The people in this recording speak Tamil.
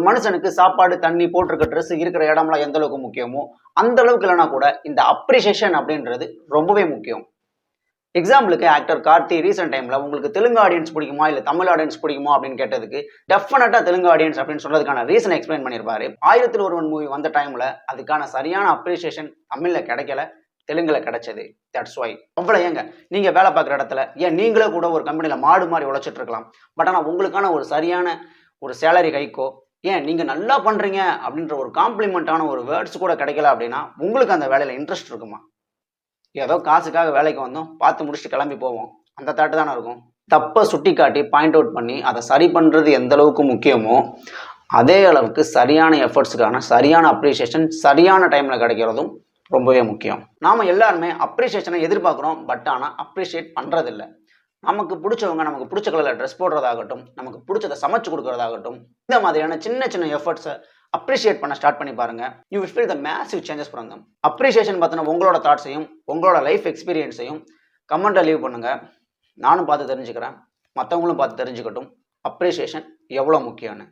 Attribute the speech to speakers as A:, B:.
A: மனுஷனுக்கு சாப்பாடு தண்ணி போட்டிருக்க ட்ரெஸ் இருக்கிற இடம்லாம் எந்த அளவுக்கு முக்கியமோ அந்த அளவுக்கு இல்லைனா கூட இந்த அப்ரிசியேஷன் அப்படின்றது ரொம்பவே முக்கியம். எக்ஸாம்பிளுக்கு ஆக்டர் கார்த்தி ரீசெண்ட் டைம்ல உங்களுக்கு தெலுங்கு ஆடியன்ஸ் பிடிக்குமா இல்ல தமிழ் ஆடியன்ஸ் பிடிக்குமா அப்படின்னு கேட்டதுக்கு டெஃபினட்டா தெலுங்கு ஆடியன்ஸ் அப்படின்னு சொல்றதுக்கான ரீசன் எக்ஸ்பிளைன் பண்ணியிருப்பாரு. 1001 மூவி வந்த டைம்ல அதுக்கான சரியான அப்ரிசியேஷன் தமிழ்ல கிடைக்கல, தெலுங்குல கிடைச்சது. That's why. அவ்வளவு ஏங்க நீங்க வேலை பார்க்குற இடத்துல ஏன் நீங்களே கூட ஒரு கம்பெனில மாடு மாதிரி உழைச்சிட்டு இருக்கலாம். பட் ஆனால் உங்களுக்கான ஒரு சரியான ஒரு சேலரி ஹைக்கோ ஏன் நீங்க நல்லா பண்றீங்க அப்படின்ற ஒரு காம்ப்ளிமெண்டான ஒரு வேர்ட்ஸ் கூட கிடைக்கல அப்படின்னா உங்களுக்கு அந்த வேலையில இன்ட்ரெஸ்ட் இருக்குமா? ஏதோ காசுக்காக வேலைக்கு வந்தோம், பார்த்து முடிச்சுட்டு கிளம்பி போவோம், அந்த தாட்டு தானே இருக்கும். தப்பை சுட்டி காட்டி பாயிண்ட் அவுட் பண்ணி அதை சரி பண்றது எந்த அளவுக்கு முக்கியமோ அதே அளவுக்கு சரியான எஃபர்ட்ஸுக்கான சரியான அப்ரிசியேஷன் சரியான டைம்ல கிடைக்கிறதும் ரொம்பவே முக்கியம். நாம எல்லாருமே அப்ரிசியேஷனை எதிர்பார்க்குறோம், பட் ஆனால் அப்ரிஷியேட் பண்றதில்லை. நமக்கு பிடிச்சவங்க நமக்கு பிடிச்ச கலரில் ட்ரெஸ் போடுறதாகட்டும், நமக்கு பிடிச்சதை சமைச்சு கொடுக்கறதாகட்டும், இந்த மாதிரியான சின்ன சின்ன எஃபர்ட்ஸை அப்ரிஷியேட் பண்ண ஸ்டார்ட் பண்ணி பாருங்க. You will feel the massive changes from them. Appreciation பற்றின உங்களோட தாட்ஸையும் உங்களோட லைஃப் எக்ஸ்பீரியன்ஸையும் கமெண்ட்டை லீவ் பண்ணுங்க. நானும் பார்த்து தெரிஞ்சுக்கிறேன், மற்றவங்களும் பார்த்து தெரிஞ்சுக்கட்டும் அப்ரிஷியேஷன் எவ்வளோ முக்கியம்னு.